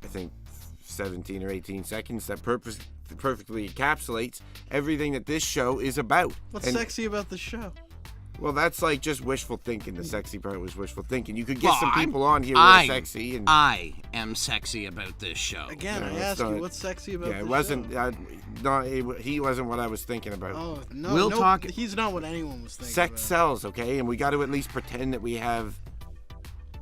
I think, 17 or 18 seconds that perfectly encapsulates everything that this show is about. What's sexy about the show? Well, that's like just wishful thinking. The sexy part was wishful thinking. You could get some people on here who are sexy. And I am sexy about this show. Again, I asked you, what's sexy about this show? Yeah, it wasn't. He wasn't what I was thinking about. Oh, no. We'll talk. He's not what anyone was thinking Sex about. sells, okay? And we got to at least pretend that we have,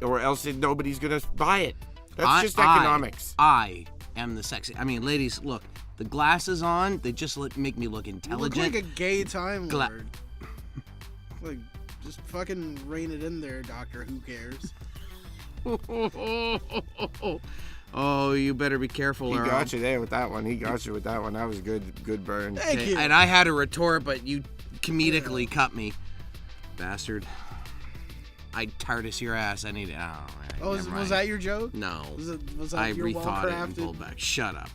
or else nobody's going to buy it. That's just economics. I am the sexy. I mean, ladies, look. The glasses on, they just make me look intelligent. You look like a gay Time Lord. Like, just fucking rein it in there, Doctor. Who cares? Oh, you better be careful. He got you there with that one. That was a good burn. Thank you. And I had a retort, but you comedically cut me, bastard. I'd TARDIS your ass any day. Was that your joke? No. Was that I your rethought it and well-crafted? pulled back. Shut up.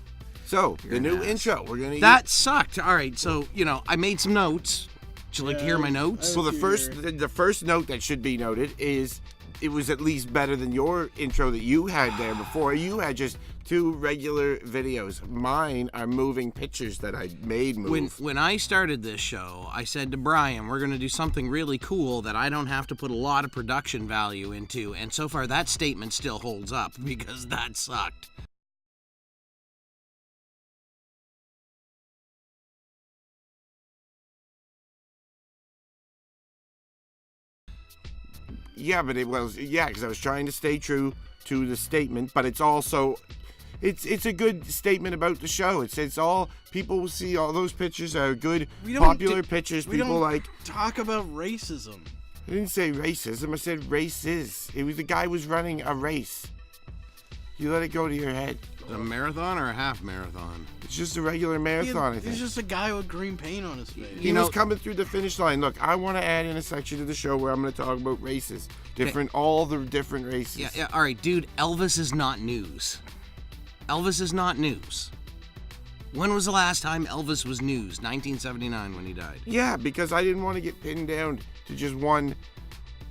So, the new intro. We're going to That sucked. All right, so, I made some notes. Would you like to hear my notes? Well, the first note that should be noted is it was at least better than your intro that you had there before. You had just 2 regular videos. Mine are moving pictures that I made move. When I started this show, I said to Brian, we're going to do something really cool that I don't have to put a lot of production value into. And so far, that statement still holds up because that sucked. Yeah, but it was, because I was trying to stay true to the statement, but it's also, it's a good statement about the show. It's all, people will see all those pictures are good, popular pictures. People like. Talk about racism. I didn't say racism, I said races. The guy was running a race. You let it go to your head. A marathon or a half marathon? It's just a regular marathon, I think. He's just a guy with green paint on his face. He was coming through the finish line. Look, I want to add in a section to the show where I'm going to talk about races. All the different races. Yeah, all right, dude, Elvis is not news. Elvis is not news. When was the last time Elvis was news? 1979 when he died. Yeah, because I didn't want to get pinned down to just one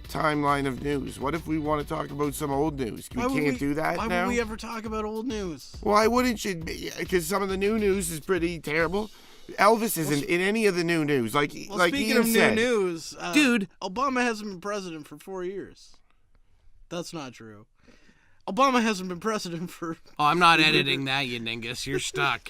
timeline of news. What if we want to talk about some old news? We can't do that now? Why would we ever talk about old news? Why wouldn't you? Because some of the new news is pretty terrible. Elvis isn't in any of the new news. Like speaking Ian of said. new news, dude, Obama hasn't been president for 4 years. That's not true. Obama hasn't been president for... Oh, I'm not editing that, you dingus. You're stuck.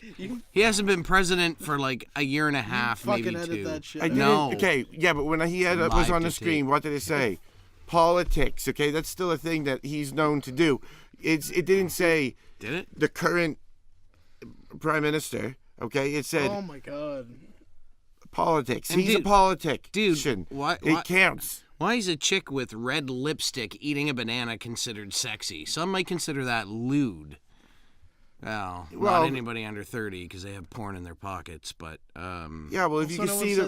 He hasn't been president for like a year and a half, maybe 2. Edit that shit. I didn't. No. Okay, yeah, but when he was on the screen, what did it say? Politics. Okay, that's still a thing that he's known to do. It didn't say. Did it? The current prime minister. Okay, it said. Oh my God. Politics. And He's a politician. Dude, It counts. Why is a chick with red lipstick eating a banana considered sexy? Some might consider that lewd. Well, not anybody under 30 because they have porn in their pockets, but yeah, well, if you can see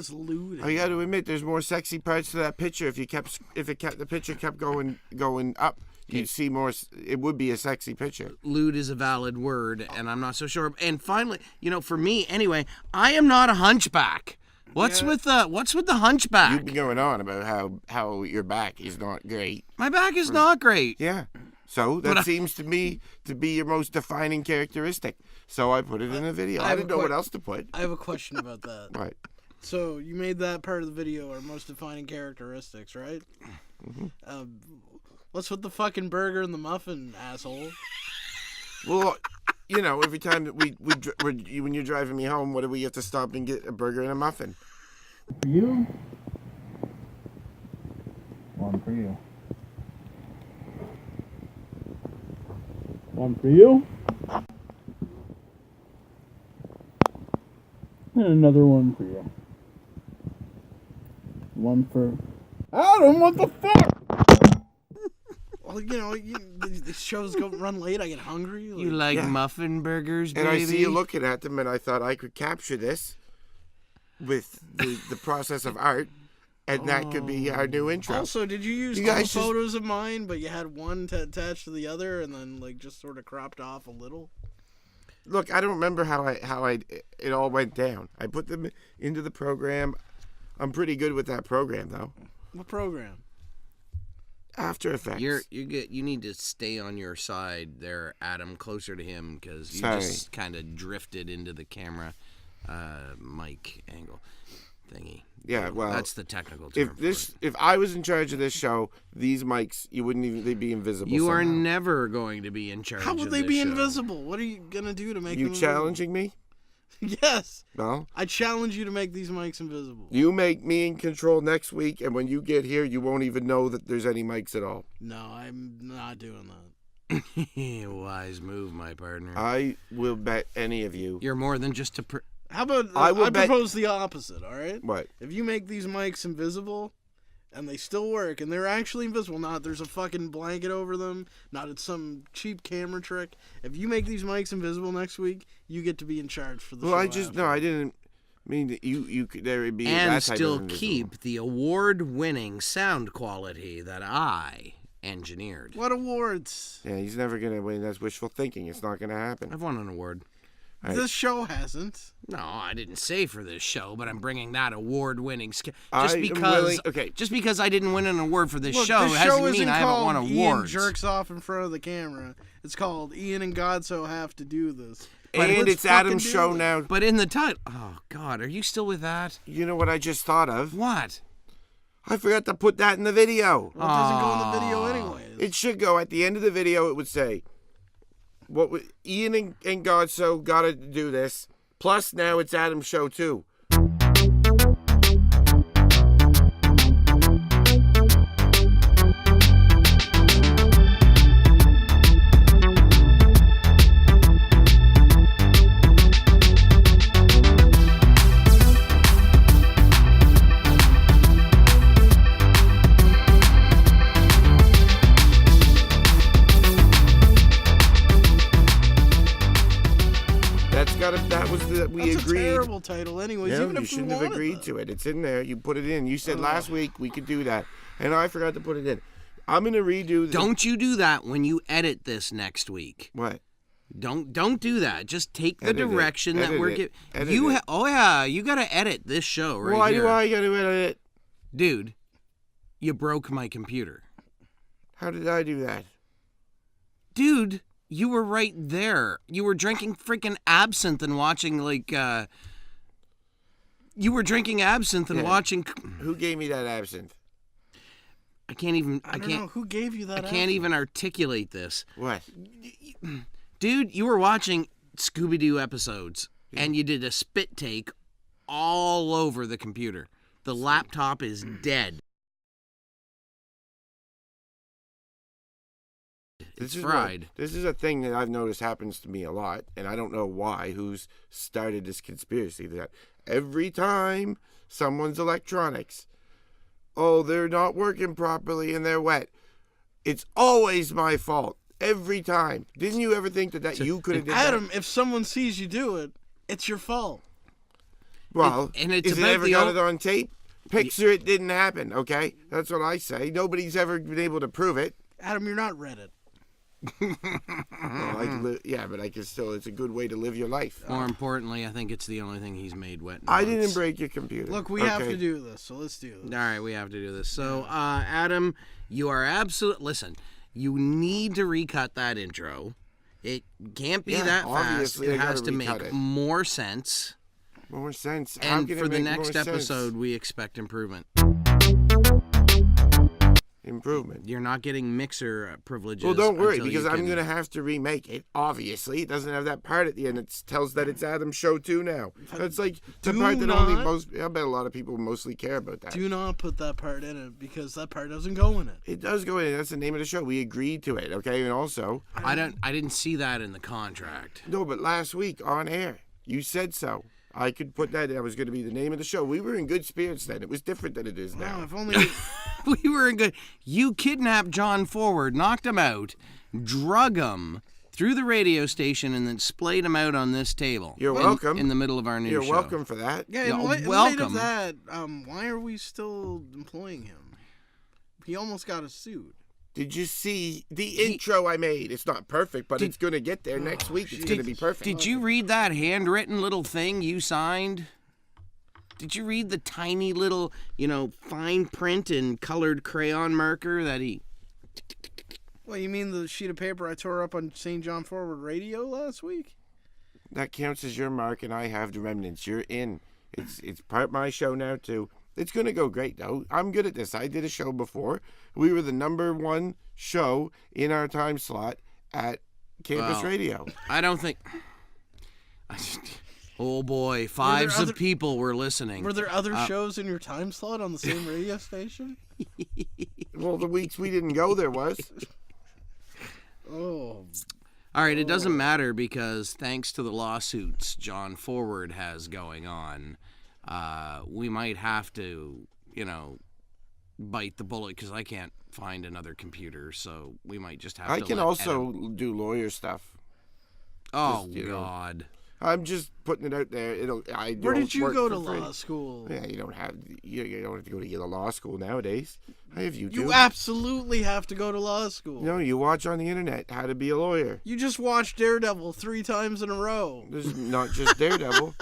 I got to admit, there's more sexy parts to that picture. If the picture kept going up, you'd see more. It would be a sexy picture. Lewd is a valid word, and I'm not so sure. And finally, for me anyway, I am not a hunchback. What's with the hunchback? You've been going on about how your back is not great. My back is not great. Yeah. So that seems to me to be your most defining characteristic. So I put it in a video. I didn't know what else to put. I have a question about that. Right. So you made that part of the video our most defining characteristics, right? Mm-hmm. What's with the fucking burger and the muffin, asshole? Well, every time that when you're driving me home, what do we have to stop and get? A burger and a muffin. For you? One for you. One for you. And another one for you. One for Adam, what the fuck? Well, the shows run late. I get hungry. You like muffin burgers, baby? And I see you looking at them, and I thought I could capture this with the process of art, and that could be our new intro. Also, did you use all photos of mine, but you had one attached to the other, and then just sort of cropped off a little? Look, I don't remember how it all went down. I put them into the program. I'm pretty good with that program, though. What program? After Effects. You need to stay on your side there, Adam, closer to him, because you just kind of drifted into the camera mic angle thingy. Yeah, well, that's the technical term. If I was in charge of this show, these mics, they'd be invisible. You somehow. are never going to be in charge. How would they be invisible? What are you gonna do to make them invisible? You challenging me? Yes. No. I challenge you to make these mics invisible. You make me in control next week, and when you get here, you won't even know that there's any mics at all. No, I'm not doing that. Wise move, my partner. I will bet any of you. You're more than just a. How about I propose the opposite? All right. What? If you make these mics invisible, and they still work, and they're actually invisible, not there's a fucking blanket over them, not it's some cheap camera trick. If you make these mics invisible next week, you get to be in charge for the show. Well, I didn't mean that you could. There would be and that type still of keep the award-winning sound quality that I engineered. What awards? Yeah, he's never gonna win. That's wishful thinking. It's not gonna happen. I've won an award. Right. This show hasn't. No, I didn't say for this show, but I'm bringing that award-winning just because I didn't win an award for this show doesn't mean I haven't won awards. Ian jerks off in front of the camera. It's called Ian and Godsoe Have to Do This. And it's Adam's show now. But in the title, oh God, are you still with that? You know what I just thought of? What? I forgot to put that in the video. Well, it doesn't go in the video anyway. It should go at the end of the video. It would say, Ian and Godsoe got to do this. Plus, now it's Adam's show too. That's a terrible title anyways, No, even if you shouldn't have agreed to it. It's in there. You put it in. You said last week we could do that, and I forgot to put it in. I'm going to redo this. Don't you do that when you edit this next week. What? Don't do that. Just take the direction that we're giving. You got to edit this show right Why here. do I got to edit it? Dude, you broke my computer. How did I do that? Dude, you were right there. You were drinking freaking absinthe and watching You were drinking absinthe and watching. Who gave me that absinthe? I can't know who gave you that. I can't even articulate this. What? Dude, you were watching Scooby-Doo episodes and you did a spit take all over the computer. The laptop is dead. It's fried. This is a thing that I've noticed happens to me a lot, and I don't know why. Who's started this conspiracy that every time someone's electronics, they're not working properly and they're wet, it's always my fault. Every time. Didn't you ever think that you could have did Adam, that? if someone sees you do it, it's your fault. Well, it's is it ever got it on tape? Picture it didn't happen, okay? That's what I say. Nobody's ever been able to prove it. Adam, you're not Reddit. But I can still. It's a good way to live your life. More importantly, I think it's the only thing he's made wet. I didn't break your computer. Look, we have to do this, so let's do this. All right, we have to do this. So, Adam, you are Listen, you need to recut that intro. It can't be that fast. It has to make more sense. More sense. And for the next episode, we expect improvement. Improvement. You're not getting mixer privileges. Well, don't worry, because I'm going to have to remake it. Obviously, it doesn't have that part at the end. It tells that it's Adam's show too now. That's like the part that I bet a lot of people mostly care about that. Do not put that part in it, because that part doesn't go in it. It does go in it. That's the name of the show. We agreed to it, okay? And also, I didn't see that in the contract. No, but last week on air, you said so. I could put that. That was going to be the name of the show. We were in good spirits then. It was different than it is now. Wow, if only we were in good. You kidnapped John Forward, knocked him out, drug him through the radio station, and then splayed him out on this table. You're welcome. In the middle of our new show. You're welcome for that. Yeah, in light of that, why are we still employing him? He almost got a suit. Did you see the intro I made? It's not perfect, but it's going to get there next week. It's going to be perfect. Did you read that handwritten little thing you signed? Did you read the tiny little, fine print and colored crayon marker that he... Well, you mean the sheet of paper I tore up on St. John Forward Radio last week? That counts as your mark, and I have the remnants. You're in. It's part of my show now, too. It's going to go great, though. I'm good at this. I did a show before. We were the #1 show in our time slot at Campus Radio. I don't think... Oh, boy. Fives of people were listening. Were there other shows in your time slot on the same radio station? Well, the weeks we didn't go, there was. Oh. All right, it doesn't matter because thanks to the lawsuits John Forward has going on, we might have to, bite the bullet because I can't find another computer, so we might just have to. I can also do lawyer stuff. Oh, God. I'm just putting it out there. Where did you go to law school? Yeah, you don't have to go to Yale law school nowadays. I have YouTube. You absolutely have to go to law school. No, you watch on the internet how to be a lawyer. You just watched Daredevil 3 times in a row. There's not just Daredevil,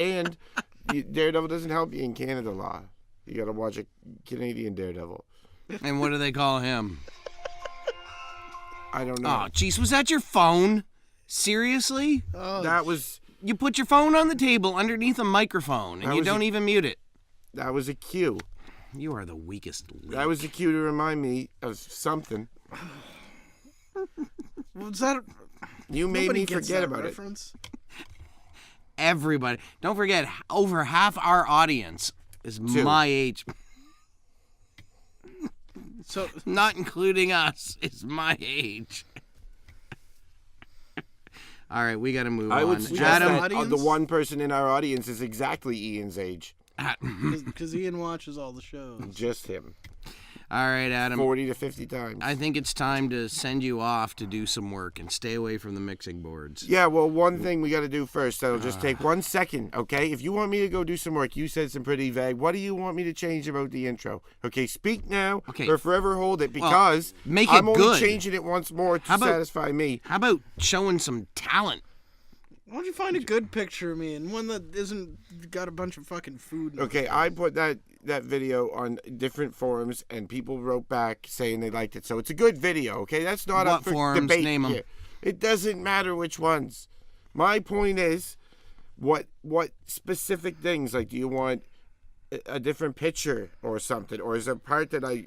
and Daredevil doesn't help you in Canada law. You got to watch a Canadian Daredevil. And what do they call him? I don't know. Oh, jeez, was that your phone? Seriously? Oh, That was You put your phone on the table underneath a microphone, and you don't even mute it. That was a cue. You are the weakest link. That was a cue to remind me of something. Was that? You made Nobody me gets forget that about reference. Everybody. Don't forget, over half our audience is my age. So, Not including us, is my age. All right, we got to move on. I would suggest Adam, that the one person in our audience is exactly Ian's age. because Ian watches all the shows. Just him. All right, Adam. 40 to 50 times. I think it's time to send you off to do some work and stay away from the mixing boards. Yeah, well, one thing we got to do first. That'll just take 1 second, okay? If you want me to go do some work, you said some pretty vague. What do you want me to change about the intro? Okay, speak now or forever hold it because make it I'm only good. changing it once more to satisfy me. How about showing some talent? Why don't you find a good picture of me and one that isn't got a bunch of fucking food in it? Okay, I put that video on different forums, and people wrote back saying they liked it. So it's a good video, okay? That's not What up for forums? debate Name 'em. here. It doesn't matter which ones. My point is, what specific things? Like, do you want a different picture or something? Or is there a part that I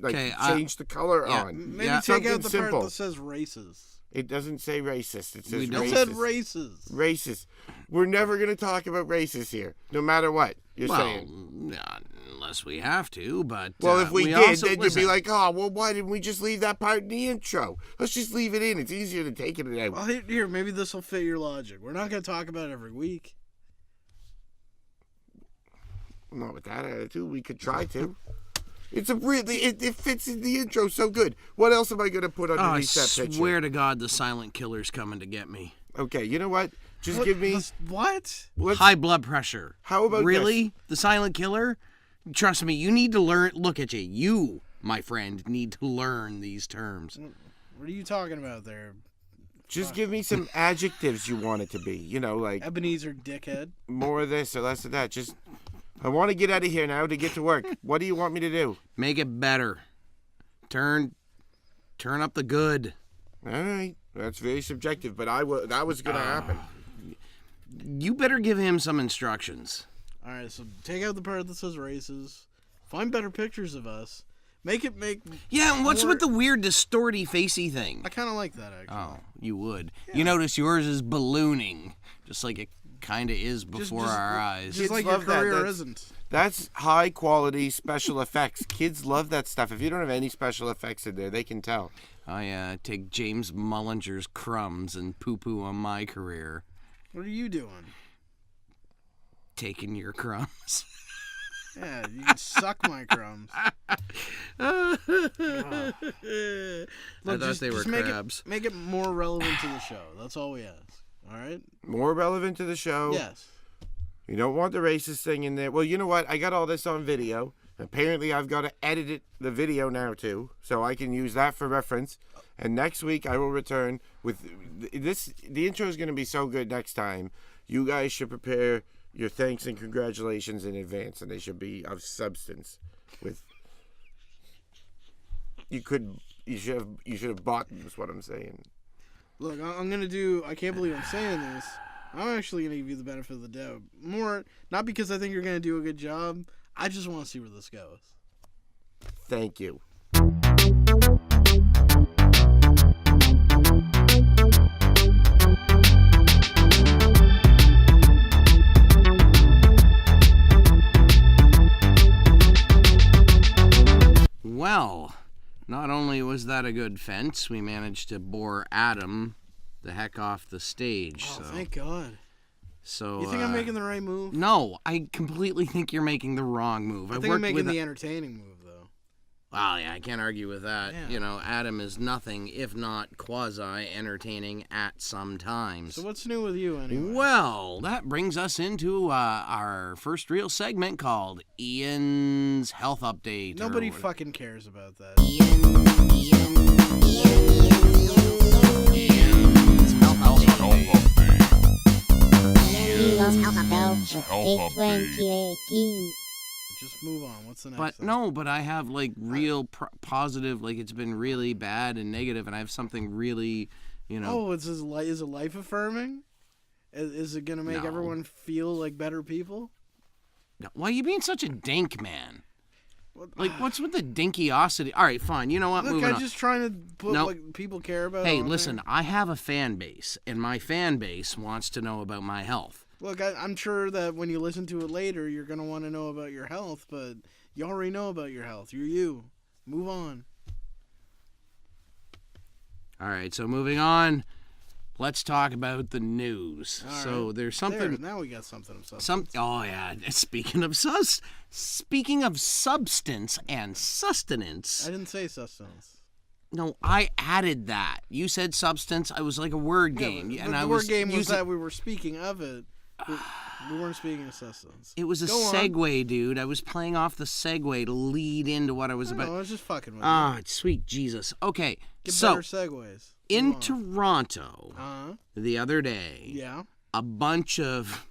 change the color on? Maybe take out the simple. part that says races. It doesn't say racist. It says It racist. said races. Racist. We're never going to talk about races here, no matter what you're saying. Unless we have to, but... Well, if we did, also, then you'd be like, oh, well, why didn't we just leave that part in the intro? Let's just leave it in. It's easier than taking it out. Well, here, maybe this will fit your logic. We're not going to talk about it every week. Not with that attitude. We could try to. It's a really, it fits in the intro so good. What else am I going to put underneath that picture? I swear to God, the silent killer's coming to get me. Okay, you know what? Just give me... What? High blood pressure. How about really? this? The silent killer? Trust me, you need to learn... Look at you. You, my friend, need to learn these terms. What are you talking about there? Just give me some adjectives you want it to be. You know, like... Ebenezer dickhead. More of this or less of that. Just... I want to get out of here now to get to work. What do you want me to do? Make it better. Turn up the good. All right. That's very subjective, but that was going to happen. You better give him some instructions. All right, so take out the part that says races. Find better pictures of us. Make. Yeah, and what's with the weird distorty facey thing? I kind of like that, actually. Oh, you would. Yeah. You notice yours is ballooning, just like it kind of is before our eyes. Just like your career isn't. That's high quality special effects. Kids love that stuff. If you don't have any special effects in there, they can tell. I take James Mullinger's crumbs and poo-poo on my career. What are you doing? Taking your crumbs. Yeah, you can suck my crumbs. Look, I thought they were make crabs. Make it more relevant to the show. That's all we ask. All right? More relevant to the show. Yes. You don't want the racist thing in there. Well, you know what? I got all this on video. Apparently, I've got to edit the video now, too, so I can use that for reference. And next week, I will return with this. The intro is going to be so good next time. You guys should prepare your thanks and congratulations in advance, and they should be of substance. You could You should have bought them, is what I'm saying. Look, I'm going to do... I can't believe I'm saying this. I'm actually going to give you the benefit of the doubt. More, not because I think you're going to do a good job. I just want to see where this goes. Thank you. Well, not only was that a good fence, we managed to bore Adam the heck off the stage. Oh, so. thank God. So, you think I'm making the right move? No, I completely think you're making the wrong move. I think I'm making the entertaining move, though. Well, yeah, I can't argue with that. Yeah. You know, Adam is nothing if not quasi-entertaining at some times. So what's new with you, anyway? Well, that brings us into our first real segment called Ian's Health Update. Nobody fucking cares about that. Ian's Health Update. Health Update 2018. Just move on. What's the next thing? But I have like real positive, like it's been really bad and negative, and I have something really, Oh, is it life affirming? Is it gonna make everyone feel like better people? No. Why are you being such a dink, man? Like, what's with the dinkiosity? All right, fine. You know what? Look, I'm just trying to put like people care about. Hey, listen, I have a fan base, and my fan base wants to know about my health. Look, I'm sure that when you listen to it later, you're going to want to know about your health, but you already know about your health. You're you. Move on. All right, so moving on, let's talk about the news. All so right. there's something... Now we got something of substance. Oh, yeah. Speaking of substance and sustenance... I didn't say sustenance. No, I added that. You said substance. I was like a word game. The word game was that we were speaking of it. We weren't speaking of sustenance. It was a segue, dude. I was playing off the segue to lead into what I was about. No, I was just fucking with you. Sweet Jesus. Okay, Get better segues. In Toronto, the other day, yeah, a bunch of...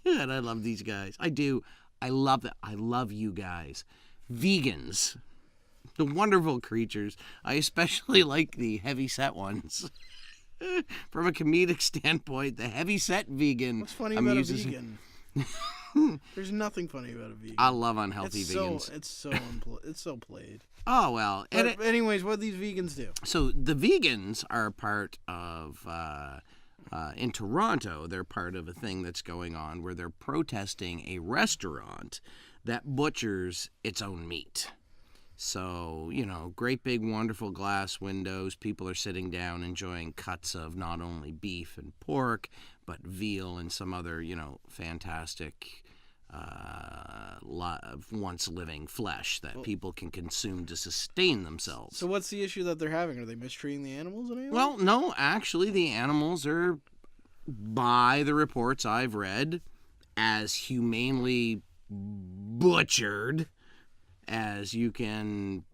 and I love these guys. I do. I love that. I love you guys. Vegans. The wonderful creatures. I especially like the heavy-set ones. From a comedic standpoint, the heavy-set vegan. What's funny about a vegan? There's nothing funny about a vegan. I love unhealthy vegans. It's so played. Oh, well. Anyways, what do these vegans do? So the vegans are part of, in Toronto, they're part of a thing that's going on where they're protesting a restaurant that butchers its own meat. So, great big wonderful glass windows. People are sitting down enjoying cuts of not only beef and pork, but veal and some other, fantastic once living flesh that people can consume to sustain themselves. So what's the issue that they're having? Are they mistreating the animals in any way? Well, no, actually the animals are, by the reports I've read, as humanely butchered as you can,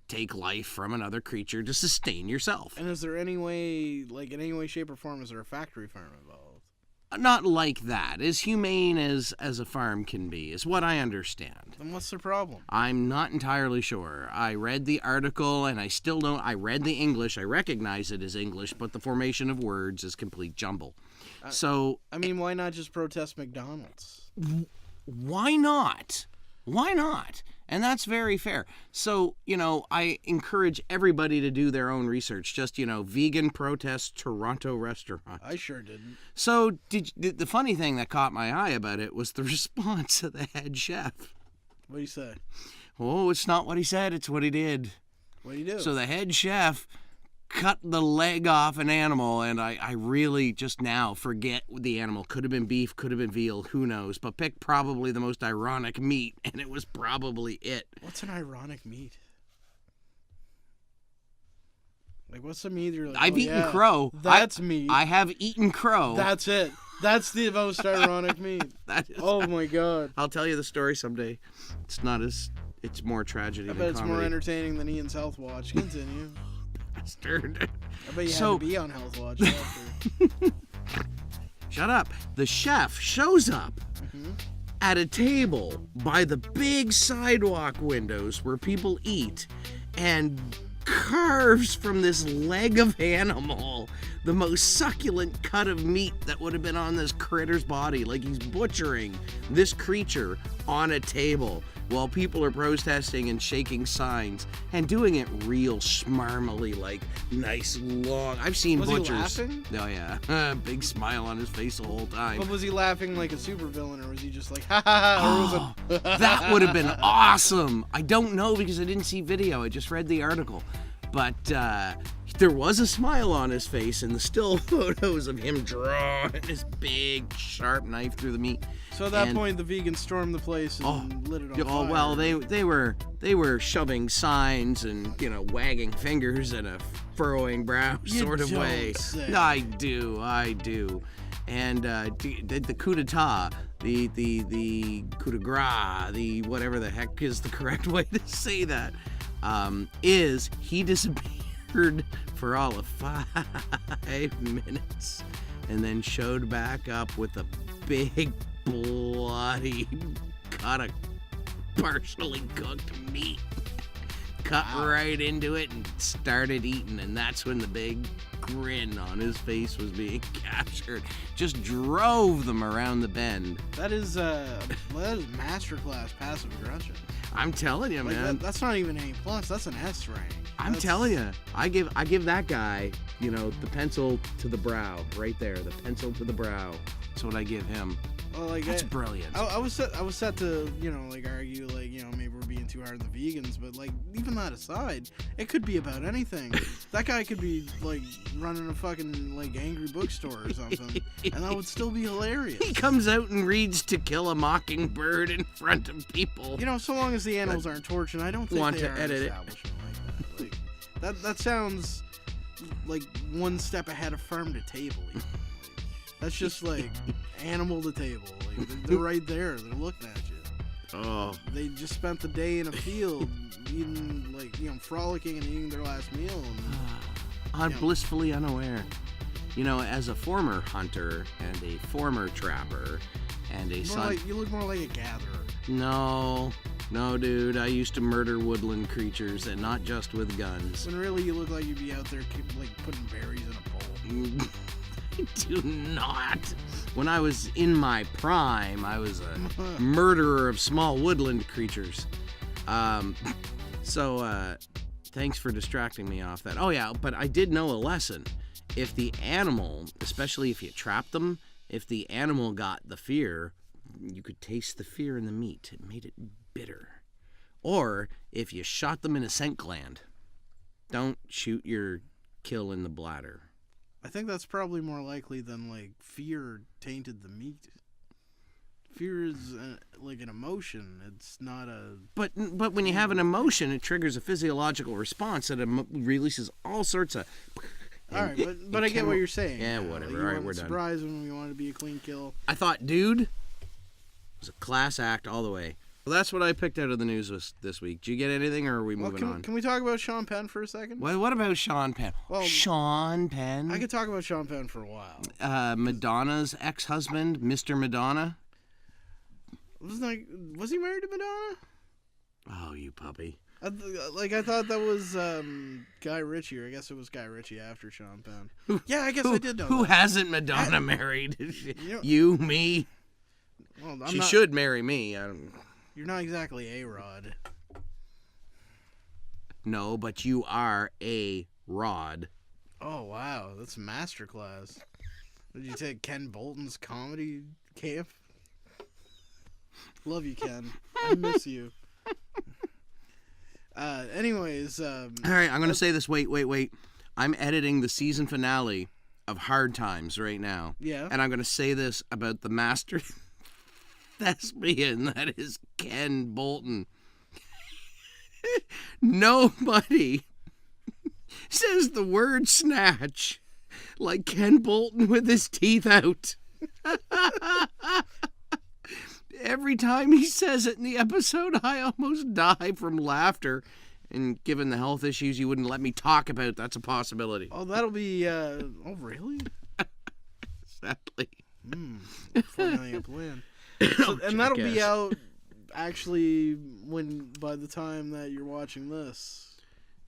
take life from another creature to sustain yourself. And is there any way, in any way, shape, or form, is there a factory farm involved? Not like that. As humane as a farm can be, is what I understand. Then what's the problem? I'm not entirely sure. I read the article, and I still don't... I read the English. I recognize it as English, but the formation of words is complete jumble. Why not just protest McDonald's? Why not? Why not? And that's very fair. So, I encourage everybody to do their own research. Just, vegan protest Toronto restaurant. I sure didn't. So, the funny thing that caught my eye about it was the response of the head chef. What did he say? Oh, it's not what he said, it's what he did. What did he do? So the head chef cut the leg off an animal, and I really just now forget the animal. Could have been beef, could have been veal, who knows, but picked probably the most ironic meat, and it was probably it. What's an ironic meat? What's the meat you're like, I've eaten crow. That's meat. I have eaten crow. That's it. That's the most ironic meat. Oh my God. I'll tell you the story someday. It's more tragedy than comedy. I bet it's more entertaining than Ian's Health Watch. Continue. Bastard. I bet you had to be on Health Watch after. Shut up. The chef shows up at a table by the big sidewalk windows where people eat, and carves from this leg of animal the most succulent cut of meat that would have been on this critter's body. Like he's butchering this creature on a table while people are protesting and shaking signs and doing it real schmarmily, like nice long. I've seen was butchers. He laughing? Oh yeah, big smile on his face the whole time. But was he laughing like a supervillain, or was he just like ha ha ha? Or was it... That would have been awesome. I don't know because I didn't see video. I just read the article. But there was a smile on his face in the still photos of him drawing his big sharp knife through the meat. So at that point, the vegans stormed the place and lit it on fire. Oh well, they were shoving signs and wagging fingers in a furrowing brow sort of way. Say. I do. And the coup d'etat, the coup de grace, the whatever the heck is the correct way to say that, is he disappeared for all of 5 minutes and then showed back up with a big bloody cut of partially cooked meat, cut right into it and started eating, and that's when the big grin on his face was being captured. Just drove them around the bend. That is masterclass passive aggression. I'm telling you, man. That's not even A+. That's an S rank. I'm telling you. I give that guy, the pencil to the brow right there. The pencil to the brow. That's what I give him. Well, That's brilliant. I was set to argue maybe we're being too hard on the vegans, but even that aside, it could be about anything. That guy could be running a fucking angry bookstore or something, and that would still be hilarious. He comes out and reads To Kill a Mockingbird in front of people. So long as the animals aren't tortured, I don't think Want they to are edit it. establishing like that. That sounds like one step ahead of farm to table. Even. That's just animal to table. They're right there. They're looking at you. Oh. They just spent the day in a field eating, frolicking and eating their last meal. I'm blissfully unaware. As a former hunter and a former trapper and a son. You look more like a gatherer. No, dude. I used to murder woodland creatures, and not just with guns. When really you look like you'd be out there putting berries in a bowl. Do not. When I was in my prime, I was a murderer of small woodland creatures. So thanks for distracting me off that. Oh yeah, but I did know a lesson. If the animal, especially if you trapped them, if the animal got the fear, you could taste the fear in the meat. It made it bitter. Or if you shot them in a scent gland, don't shoot your kill in the bladder. I think that's probably more likely than fear tainted the meat. Fear is an emotion. It's not a. But when you have an emotion, it triggers a physiological response that releases all sorts of. All right, but I get what you're saying. Yeah, whatever. All right, we're done. Surprise when we want to be a clean kill. I thought, dude, it was a class act all the way. Well, that's what I picked out of the news this week. Did you get anything, or are we moving on? Can we talk about Sean Penn for a second? What about Sean Penn? Well, Sean Penn? I could talk about Sean Penn for a while. Madonna's ex-husband, Mr. Madonna. Was he married to Madonna? Oh, you puppy. I thought that was Guy Ritchie, or I guess it was Guy Ritchie after Sean Penn. Yeah, I guess I did know Who that. hasn't Madonna married? You, me? Well, She should marry me. You're not exactly A-Rod. No, but you are a Rod. Oh, wow. That's a masterclass. Did you take Ken Bolton's comedy camp? Love you, Ken. I miss you. Anyways. All right, I'm going to say this. Wait. I'm editing the season finale of Hard Times right now. Yeah. And I'm going to say this about the master thespian that is Ken Bolton. Nobody says the word snatch like Ken Bolton with his teeth out. Every time he says it in the episode, I almost die from laughter. And given the health issues you wouldn't let me talk about, that's a possibility. Oh, that'll be, oh, really? Sadly. Formulating a plan. And that'll be out, actually, by the time that you're watching this.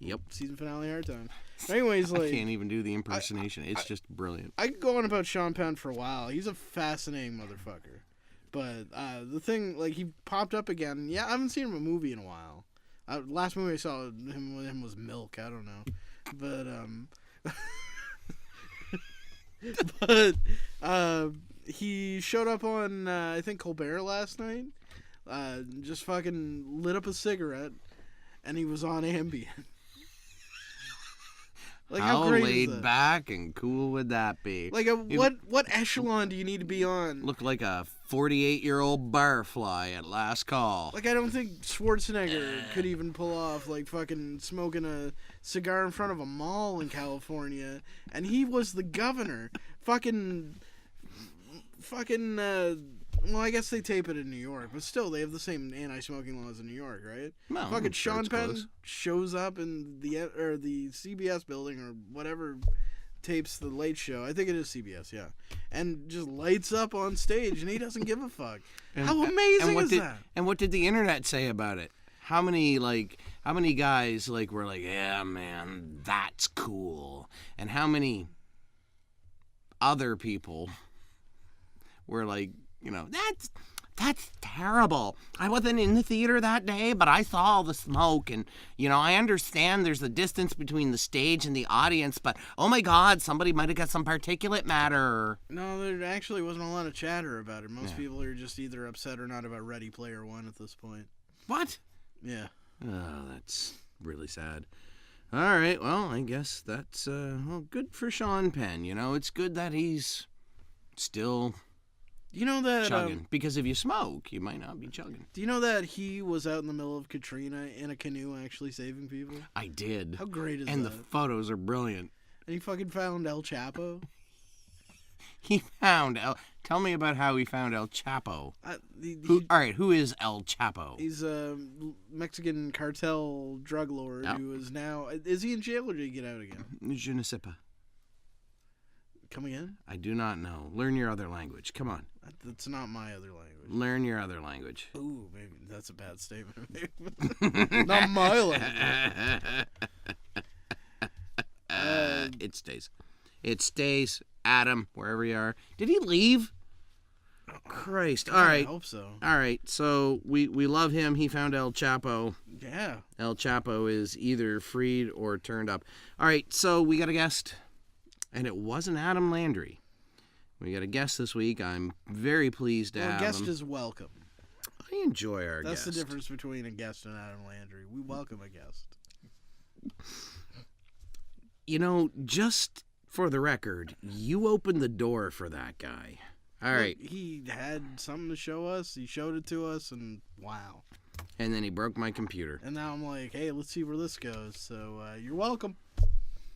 Yep. Season finale hard time. Anyways, like I can't even do the impersonation. It's just brilliant. I could go on about Sean Penn for a while. He's a fascinating motherfucker. But the thing, like, he popped up again. Yeah, I haven't seen him in a movie in a while. Last movie I saw him with him was Milk. I don't know. But he showed up on I think Colbert last night. Just fucking lit up a cigarette, and he was on Ambien. Like, how great laid is that? back and cool would that be? Like, what echelon do you need to be on? Look like a 48-year-old barfly at last call. Like, I don't think Schwarzenegger could even pull off, like, fucking smoking a cigar in front of a mall in California, and he was the governor. Fucking, well, I guess they tape it in New York, but still, they have the same anti-smoking laws in New York, right? Well, fucking sure Sean it's Penn close. shows up in the CBS building or whatever tapes the Late Show. I think it is CBS, yeah. And just lights up on stage, and he doesn't give a fuck. How amazing is that? And what did the internet say about it? How many guys like were like, yeah, man, that's cool, and how many other people were like, you know, that's terrible. I wasn't in the theater that day, but I saw all the smoke, and, you know, I understand there's a distance between the stage and the audience, but, oh my God, somebody might have got some particulate matter. No, there actually wasn't a lot of chatter about it. Most people are just either upset or not about Ready Player One at this point. What? Yeah. Oh, that's really sad. All right, well, I guess that's, good for Sean Penn. You know, it's good that he's still... You know that chugging, because if you smoke, you might not be chugging. Do you know that he was out in the middle of Katrina in a canoe actually saving people? I did. How great is that? And the photos are brilliant. And he fucking found El Chapo. He found Tell me about how he found El Chapo. All right, who is El Chapo? He's a Mexican cartel drug lord who is now... Is he in jail or did he get out again? Je ne sais pas. Come again? I do not know. Learn your other language. Come on. That's not my other language. Learn your other language. Ooh, maybe that's a bad statement. Not my language. It stays. It stays. Adam, wherever you are. Did he leave? Christ. All right. I hope so. All right. So we love him. He found El Chapo. Yeah. El Chapo is either freed or turned up. All right. So we got a guest. And it wasn't Adam Landry. We got a guest this week. I'm very pleased to have him. A guest is welcome. I enjoy our guest. That's the difference between a guest and Adam Landry. We welcome a guest. You know, just for the record, you opened the door for that guy. All right. He had something to show us. He showed it to us, and wow. And then he broke my computer. And now I'm like, hey, let's see where this goes. So you're welcome.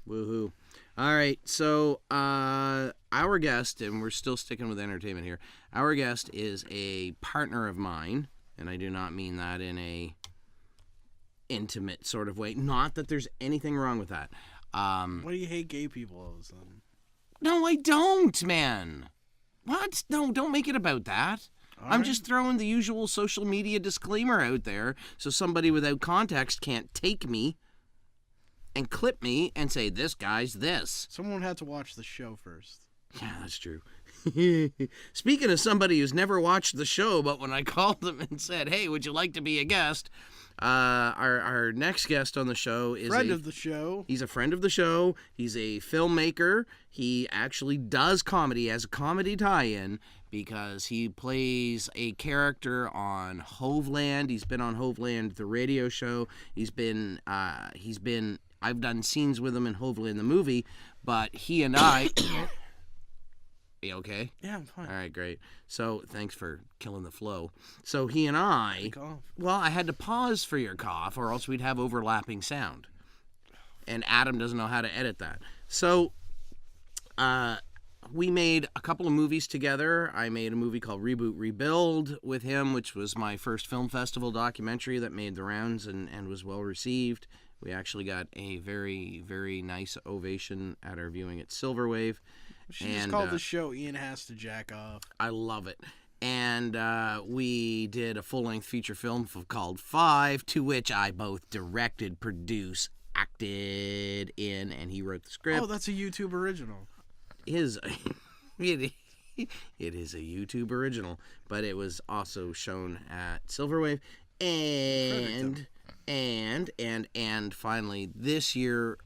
Woohoo. All right, so our guest, and we're still sticking with entertainment here, our guest is a partner of mine, and I do not mean that in a intimate sort of way. Not that there's anything wrong with that. Why do you hate gay people all of a sudden? No, I don't, man. What? No, don't make it about that. I'm just throwing the usual social media disclaimer out there so somebody without context can't take me and clip me and say, this guy's this. Someone had to watch the show first. Yeah, that's true. Speaking of somebody who's never watched the show, but when I called them and said, hey, would you like to be a guest? Our next guest on the show is friend of the show. He's a friend of the show. He's a filmmaker. He actually does comedy as a comedy tie-in because he plays a character on Hoveland. He's been on Hoveland, the radio show. I've done scenes with him in Hoveland, the movie, but he and I... Are you okay? Yeah, I'm fine. All right, great. So thanks for killing the flow. So he and I... Well, I had to pause for your cough or else we'd have overlapping sound. And Adam doesn't know how to edit that. So we made a couple of movies together. I made a movie called Reboot Rebuild with him, which was my first film festival documentary that made the rounds and was well received. We actually got a very, very nice ovation at our viewing at Silver Wave. She just called the show Ian Has to Jack Off. I love it. And we did a full-length feature film called 5, to which I both directed, produced, acted in, and he wrote the script. Oh, that's a YouTube original. It is a YouTube original, but it was also shown at Silverwave, and finally this year,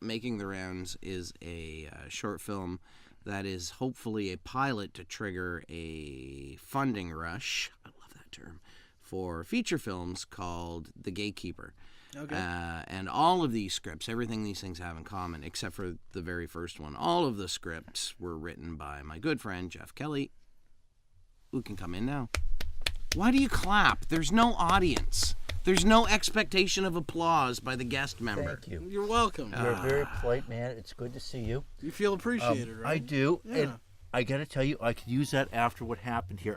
making the rounds is a short film that is hopefully a pilot to trigger a funding rush. I love that term for feature films called The Gatekeeper. Okay. And all of these scripts, everything these things have in common, except for the very first one, all of the scripts were written by my good friend, Jeff Kelley, who can come in now. Why do you clap? There's no audience. There's no expectation of applause by the guest member. Thank you. You're welcome. You're a very polite man. It's good to see you. You feel appreciated, right? I do. Yeah. And I got to tell you, I could use that after what happened here.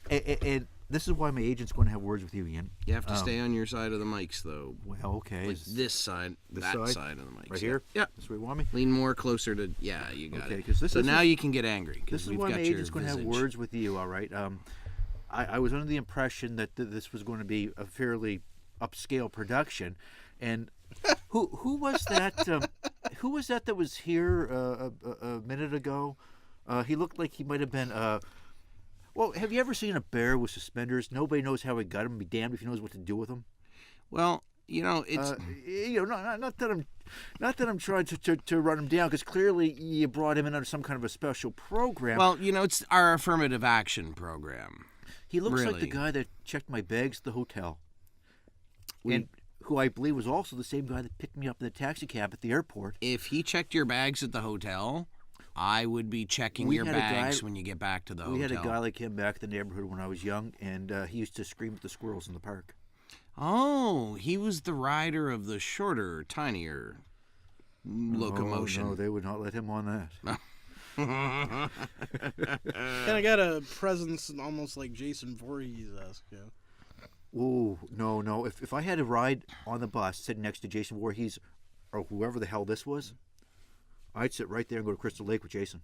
And this is why my agent's going to have words with you, Ian. You have to stay on your side of the mics, though. Well, okay. Like this side, that side of the mics. Right here? Yeah. That's where you want me? Lean more closer to, yeah, you got Okay, it. 'cause this now is- you can get angry. This is we've why got my your agent's going to have visage. words with you, all right? I was under the impression that this was going to be a fairly upscale production. And who was that? Who was that was here a minute ago? He looked like he might have been... well, have you ever seen a bear with suspenders? Nobody knows how he got them. Be damned if he knows what to do with them. Well, it's... not that I'm trying to run him down, because clearly you brought him in under some kind of a special program. Well, it's our affirmative action program. He looks like the really. guy that checked my bags at the hotel. And who I believe was also the same guy that picked me up in the taxi cab at the airport. If he checked your bags at the hotel, I would be checking your bags when you get back to the hotel. We had a guy like him back in the neighborhood when I was young, and he used to scream at the squirrels in the park. Oh, he was the rider of the shorter, tinier locomotion. Oh, no, they would not let him on that. And I got a presence almost like Jason Voorhees-esque. Yeah. Oh, no. If I had to ride on the bus sitting next to Jason Voorhees, or whoever the hell this was, I'd sit right there and go to Crystal Lake with Jason.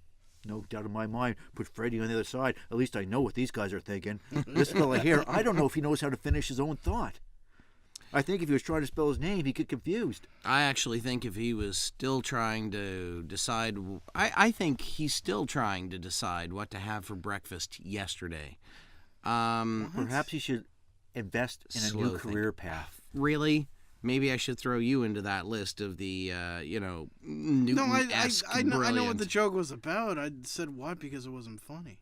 No doubt in my mind. Put Freddie on the other side. At least I know what these guys are thinking. This fella here, I don't know if he knows how to finish his own thought. I think if he was trying to spell his name, he'd get confused. I actually think if he was still trying to decide... I think he's still trying to decide what to have for breakfast yesterday. Perhaps he should invest in a new career path. Really? Maybe I should throw you into that list of the, Newton-esque I know what the joke was about. I said what because it wasn't funny.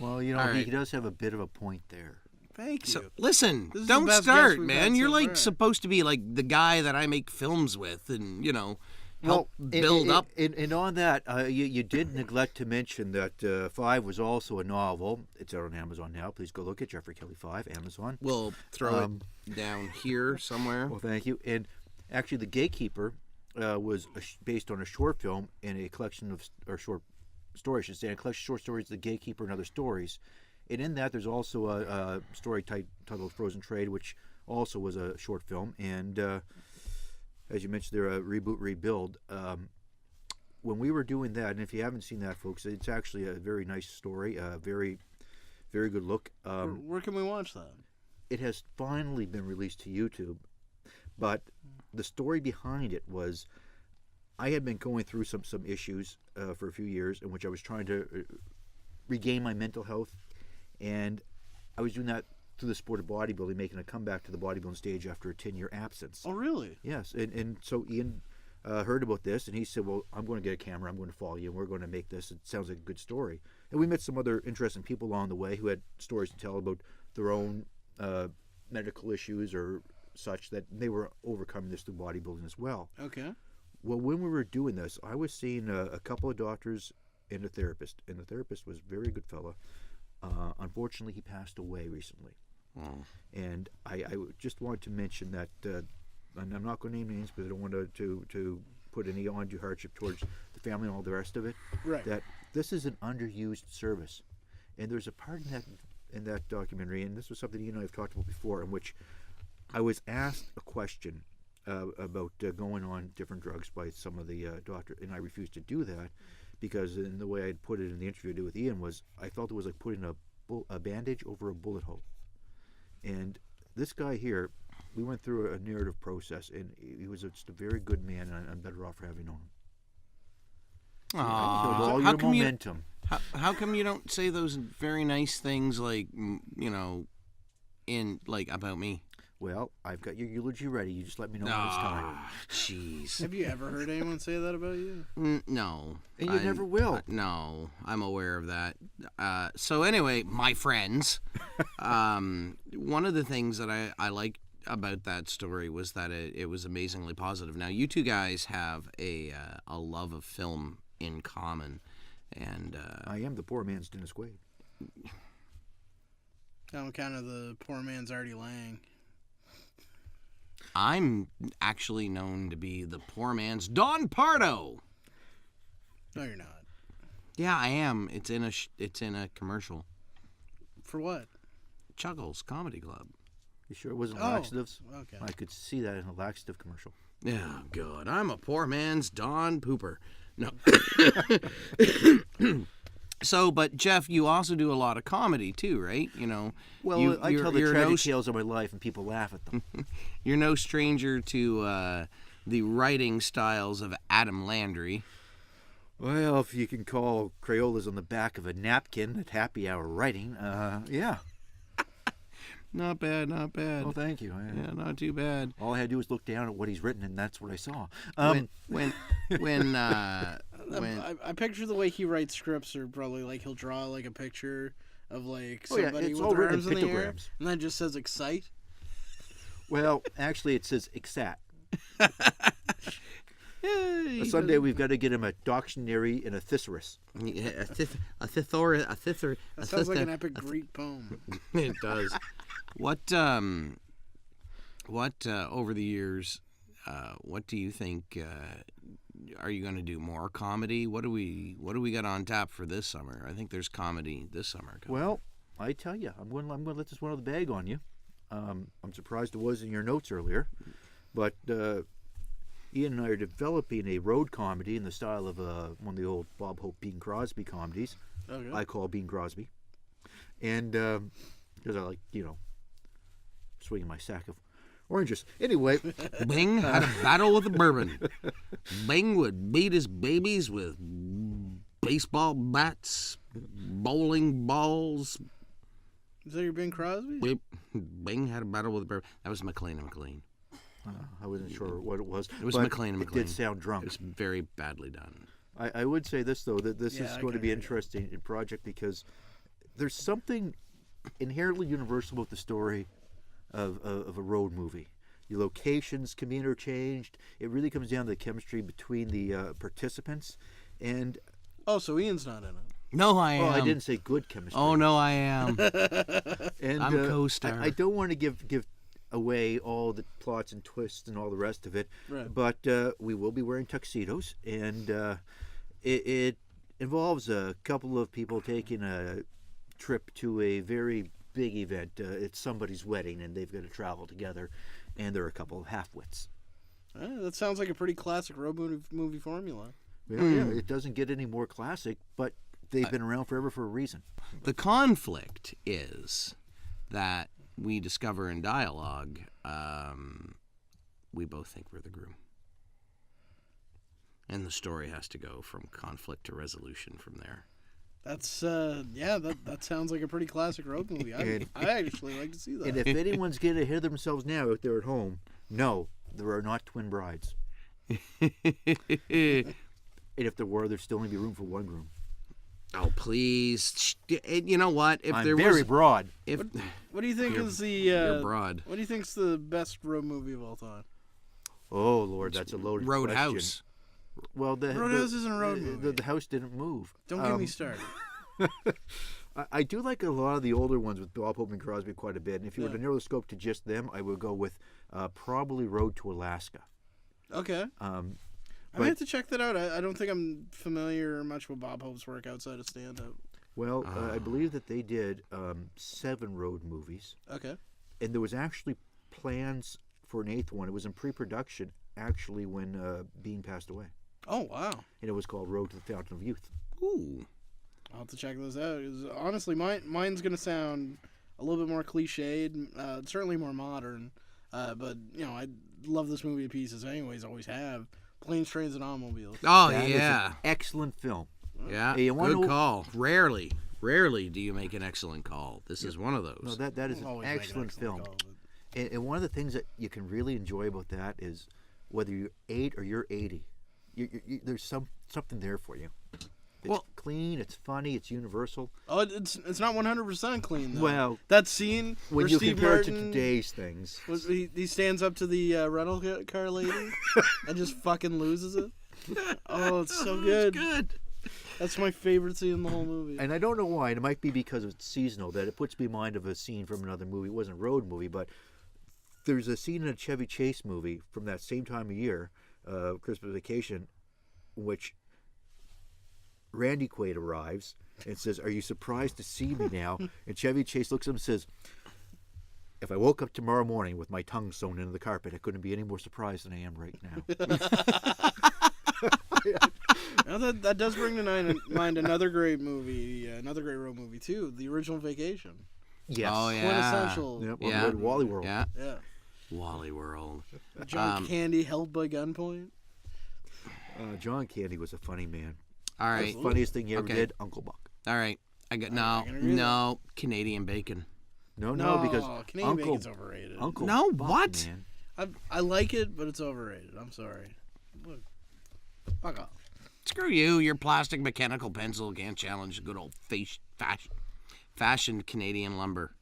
Well, he does have a bit of a point there. Thank you. So, listen, This is the don't best start, guest we've man. had You're so like far. supposed to be like the guy that I make films with and, help build up. And on that, you did neglect to mention that 5 was also a novel. It's out on Amazon now. Please go look at Jeffrey Kelley 5, Amazon. We'll throw it down here somewhere. Well, thank you. And actually, The Gatekeeper was based on a short film and a collection of short stories, I should say, a collection of short stories, The Gatekeeper and Other Stories. And in that, there's also a story titled Frozen Trade, which also was a short film. And as you mentioned, they're a reboot, rebuild. When we were doing that, and if you haven't seen that, folks, it's actually a very nice story, a very, very good look. Where can we watch that? It has finally been released to YouTube, but the story behind it was I had been going through some issues for a few years in which I was trying to regain my mental health, and I was doing that through the sport of bodybuilding, making a comeback to the bodybuilding stage after a 10-year absence. Oh, really? Yes, and so Ian heard about this, and he said, well, I'm going to get a camera, I'm going to follow you, and we're going to make this. It sounds like a good story. And we met some other interesting people along the way who had stories to tell about their own medical issues or such, that they were overcoming this through bodybuilding as well. Okay. Well, when we were doing this, I was seeing a couple of doctors and a therapist, and the therapist was a very good fella. Unfortunately, he passed away recently. Oh. And I just wanted to mention that, and I'm not going to name names because I don't want to put any undue hardship towards the family and all the rest of it, Right. that this is an underused service. And there's a part in that documentary, and this was something you and I have talked about before, in which I was asked a question about going on different drugs by some of the doctors, and I refused to do that because in the way I'd put it in the interview I did with Ian was I felt it was like putting a bandage over a bullet hole. And this guy here we went through a narrative process, and he was just a very good man, and I'm better off for having known him. All your momentum. How come you don't say those very nice things like, about me? Well, I've got your eulogy ready. You just let me know when it's time. Jeez. Have you ever heard anyone say that about you? No. And you never will. No, I'm aware of that. So anyway, my friends, one of the things that I liked about that story was that it was amazingly positive. Now, you two guys have a love of film in common, and I am the poor man's Dennis Quaid. I'm kind of the poor man's Artie Lang. I'm actually known to be the poor man's Don Pardo. No, you're not. Yeah, I am. It's in a commercial. For what? Chuggles Comedy Club. You sure it wasn't laxatives? Okay. I could see that in a laxative commercial. Yeah, good. I'm a poor man's Don Pooper. No. So, but Jeff, you also do a lot of comedy too, right? Well, I tell the tragic tales of my life, and people laugh at them. You're no stranger to the writing styles of Adam Landry. Well, if you can call Crayolas on the back of a napkin at happy hour writing, yeah. Not bad, not bad. Oh, thank you. Yeah, not too bad. All I had to do was look down at what he's written, and that's what I saw. I picture the way he writes scripts, or probably like he'll draw like a picture of like somebody it's with all their written arms in in the air, pictograms. and then just says excite. Well, actually, it says exat. Yeah, Sunday, we've got to get him a dictionary and a thesaurus. a That sounds like an epic Greek poem. It does. What over the years, what do you think? Are you going to do more comedy? What do we got on tap for this summer? I think there's comedy this summer. Well, I tell you, I'm going to let this one out of the bag on you. I'm surprised it was in your notes earlier, but Ian and I are developing a road comedy in the style of one of the old Bob Hope, Bing Crosby comedies. Okay. I call Bing Crosby, and because I like swinging my sack of oranges. Anyway, Bing had a battle with a bourbon. Bing would beat his babies with baseball bats, bowling balls. Is that your Bing Crosby? Bing had a battle with a bourbon. That was McLean and McLean. I wasn't sure what it was. It was but McLean and McLean. It did sound drunk. It was very badly done. I would say this, though, that this is I going to can be hear interesting project because there's something inherently universal about the story of a road movie. The locations can be interchanged. It really comes down to the chemistry between the participants. And Oh, so Ian's not in it. No, I am. I didn't say good chemistry. Oh, no, I am. And, I'm co-star. I don't want to give away all the plots and twists and all the rest of it, Right. but we will be wearing tuxedos, and it involves a couple of people taking a trip to a very big event. It's somebody's wedding, and they've got to travel together, and there are a couple of half-wits. That sounds like a pretty classic road movie formula. Well, yeah, it doesn't get any more classic, but they've been around forever for a reason. The conflict is that we discover in dialogue, we both think we're the groom. And the story has to go from conflict to resolution from there. That's that sounds like a pretty classic road movie. I actually like to see that. And if anyone's getting ahead of themselves now out there at home, no, there are not twin brides. And if there were, there'd still only be room for one groom. Oh, please. You know what? If I'm there very was, broad. If What do you think is the you're broad. What do you think's the best road movie of all time? Oh, Lord, that's a loaded question. Roadhouse. Well, Roadhouse isn't a road movie. The house didn't move. Don't get me started. I do like a lot of the older ones with Bob Hope and Crosby quite a bit. And if you were to Yeah. narrow the scope to just them, I would go with probably Road to Alaska. Okay. I might have to check that out. I don't think I'm familiar much with Bob Hope's work outside of stand-up. Well, I believe that they did 7 road movies. Okay. And there was actually plans for an 8th one. It was in pre-production, actually, when Bean passed away. Oh, wow. And it was called Road to the Fountain of Youth. Ooh. I'll have to check those out. 'Cause honestly, mine's going to sound a little bit more cliched, certainly more modern. But I love this movie to pieces. Anyways, always have. Planes, Trains, and Automobiles. Oh, That is yeah. an excellent film. Yeah, Hey, you wanna good know- call. Rarely do you make an excellent call. This is one of those. No, that is an Always make an excellent film. call, but- And one of the things that you can really enjoy about that is whether you're 8 or you're 80, there's something there for you. It's clean, it's funny, it's universal. Oh, it's not 100% clean though. Well, that scene when where you Steve compare Martin it to today's things. he stands up to the rental car lady and just fucking loses it. Oh, it's so good. Good. That's my favorite scene in the whole movie. And I don't know why, and it might be because it's seasonal, that it puts me in mind of a scene from another movie. It wasn't a road movie, but there's a scene in a Chevy Chase movie from that same time of year, Christmas Vacation, in which Randy Quaid arrives and says, "Are you surprised to see me now?" And Chevy Chase looks at him and says, "If I woke up tomorrow morning with my tongue sewn into the carpet, I couldn't be any more surprised than I am right now." Now that does bring to mind another great movie, another great road movie too, The Original Vacation. Yes. Oh, yeah. Quintessential. Yep, Yeah. on Wally World. Yeah. Yeah. Wally World. John Candy held by gunpoint. John Candy was a funny man. All right. The funniest thing he ever Okay. did, Uncle Buck. All right. I got I can agree with no Canadian bacon. No, No, because Canadian Uncle, bacon's overrated. Uncle No, Buck, what? man. I like it, but it's overrated. I'm sorry. Look, fuck off. Screw you. Your plastic mechanical pencil can't challenge good old fashioned Canadian lumber.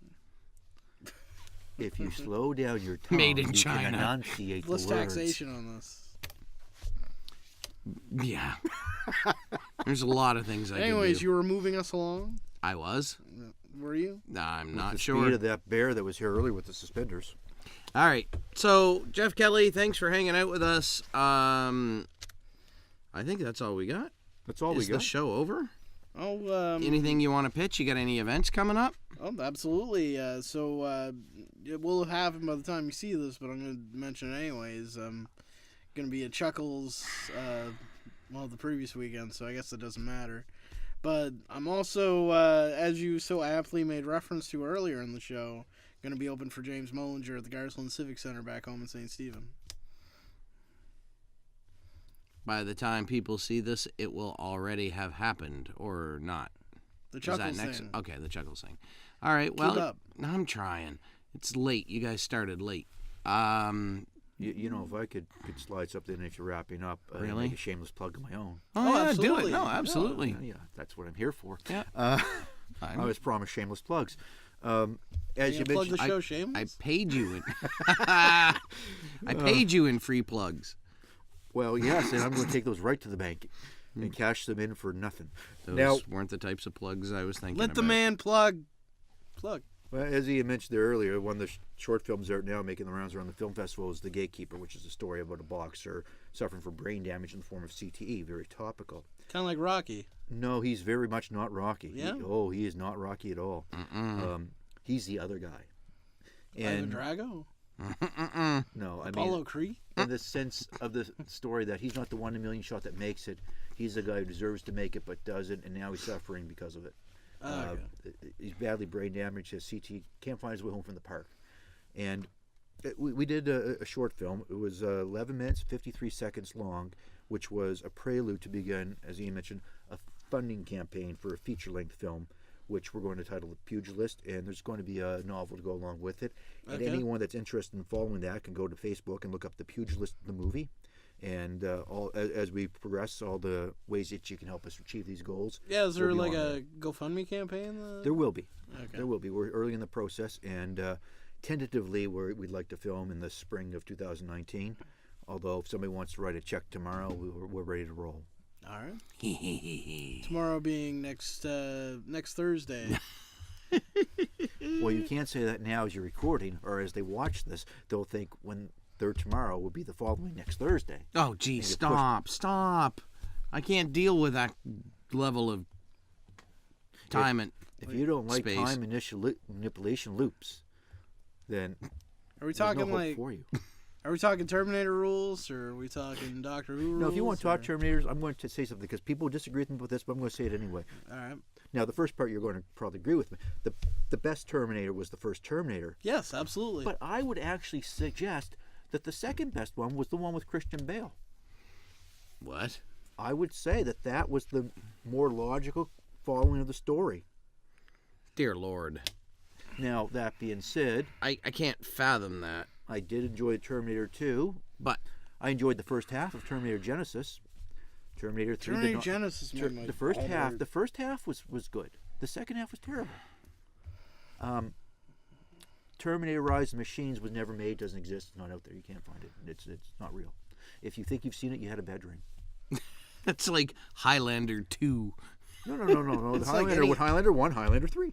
If you slow down your tongue, Made in you China. can enunciate Less the words. taxation on this. Yeah. There's a lot of things I Anyways, can do. you were moving us along. I was? Were you? I'm With not the sure. speed of that bear that was here earlier with the suspenders. All right. So, Jeff Kelley, thanks for hanging out with us. I think that's all we got. That's all Is we got. the show over? Oh, Anything you want to pitch? You got any events coming up? Oh, absolutely. So it will have happened by the time you see this, but I'm going to mention it anyways. Going to be at Chuckles, the previous weekend, so I guess it doesn't matter. But I'm also, as you so aptly made reference to earlier in the show, going to be open for James Mullinger at the Garsland Civic Center back home in St. Stephen. By the time people see this, it will already have happened, or not. The Is Chuckles that next? thing. Okay, the Chuckles thing. All right. Well, up. I'm trying. It's late. You guys started late. You know, if I could slide something in if you're wrapping up, Really? make a shameless plug of my own. Oh, yeah, do absolutely. it. No, Yeah. absolutely. Yeah, that's what I'm here for. Yeah. I was promised shameless plugs. As you Plug mentioned, the show, I Shameless? paid you in. I paid you in free plugs. well, yes, and I'm going to take those right to the bank and cash them in for nothing. Those Now, weren't the types of plugs I was thinking Let the about. man plug. Plug. well, as Ian mentioned there earlier, one of the short films that are now making the rounds around the film festival is The Gatekeeper, which is a story about a boxer suffering from brain damage in the form of CTE. Very topical. Kind of like Rocky. No, he's very much not Rocky. Yeah? He is not Rocky at all. He's the other guy. Ivan And Drago? no, I Apollo mean, Creed? in the sense of the story that he's not the 1 in a million shot that makes it. He's the guy who deserves to make it but doesn't, and now he's suffering because of it. Okay. He's badly brain damaged, has CT, can't find his way home from the park. And we did a short film. It was 11 minutes, 53 seconds long, which was a prelude to begin, as Ian mentioned, a funding campaign for a feature-length film, which we're going to title The Pugilist, and there's going to be a novel to go along with it. And Okay. anyone that's interested in following that can go to Facebook and look up The Pugilist, the movie. And as we progress, all the ways that you can help us achieve these goals. Yeah, is there will be like on a GoFundMe campaign? There will be. Okay. There will be. We're early in the process, and tentatively, we'd like to film in the spring of 2019. Although, if somebody wants to write a check tomorrow, we're ready to roll. All right. Tomorrow being next Thursday. Well, you can't say that now as you're recording, or as they watch this, they'll think when their tomorrow will be the following next Thursday. Oh, gee, you stop. I can't deal with that level of time and If you don't like space. time manipulation loops, then Are we there's no talking hope like? for you. Are we talking Terminator rules, or are we talking Doctor Who rules? No, if you want to talk or... Terminators, I'm going to say something because people disagree with me with this, but I'm going to say it anyway. All right. Now, the first part you're going to probably agree with me. The best Terminator was the first Terminator. Yes, absolutely. But I would actually suggest that the second best one was the one with Christian Bale. What? I would say that was the more logical following of the story. Dear Lord. Now, that being said, I can't fathom that. I did enjoy Terminator 2, but I enjoyed the first half of Terminator Genesis. Terminator 3 did Terminator not, Genesis. the first half was good. The second half was terrible. Terminator Rise of the Machines was never made, doesn't exist, it's not out there, you can't find it. It's not real. If you think you've seen it, you had a bad dream. That's like Highlander 2. No. The like Highlander 1, Highlander 3.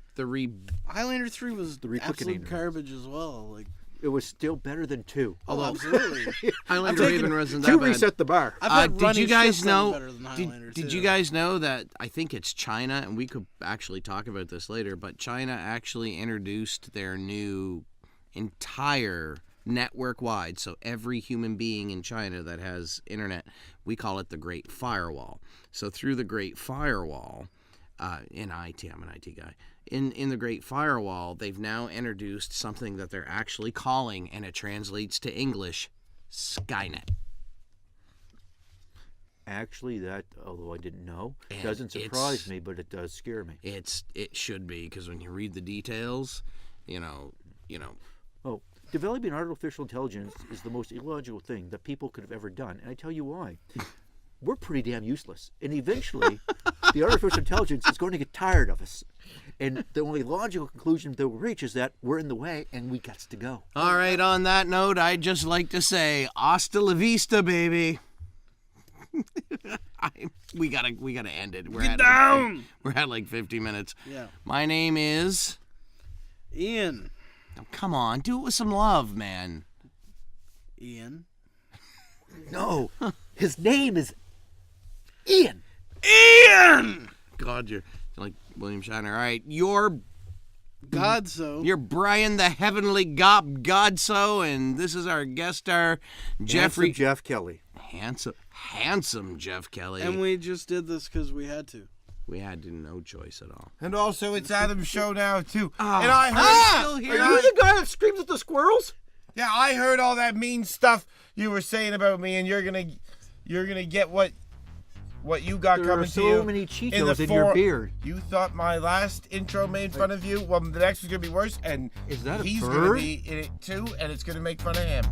Highlander 3 was The absolute garbage as well. Like, it was still better than 2. Although absolutely. Highlander Raven wasn't that 2 bad. reset the bar. Did you guys know? Better than Highlander Did 2. you guys know that? I think it's China, and we could actually talk about this later. But China actually introduced their new entire network-wide. So every human being in China that has internet, we call it the Great Firewall. So through the Great Firewall, in IT, I'm an IT guy. In the Great Firewall, they've now introduced something that they're actually calling, and it translates to English, Skynet. Actually, that, although I didn't know, And doesn't surprise me, but it does scare me. It should be, because when you read the details, you know. Oh, developing artificial intelligence is the most illogical thing that people could have ever done, and I tell you why. We're pretty damn useless, and eventually, the artificial intelligence is going to get tired of us. And the only logical conclusion that we'll reach is that we're in the way, and we got to go. All right, on that note, I'd just like to say, hasta la vista, baby. We gotta end it. We're at like 50 minutes. Yeah. My name is Ian. Oh, come on, do it with some love, man. Ian. No, his name is Ian. Ian! God, you're like William Shatner. All right, you're Godsoe. You're Brian the Heavenly Godsoe, and this is our guest star, Jeffrey. Handsome Jeff Kelley. Handsome Jeff Kelley. And we just did this because we had to. We had no choice at all. And also, it's Adam's show now, too. Oh. And I heard... Still here? Are you the guy that screams at the squirrels? Yeah, I heard all that mean stuff you were saying about me, and you're gonna get what you got There coming are to you. so many Cheetos in your beard. You thought my last intro made fun of you? Well, the next one's gonna be worse, and Is that a he's bird? gonna be in it too, and it's gonna make fun of him.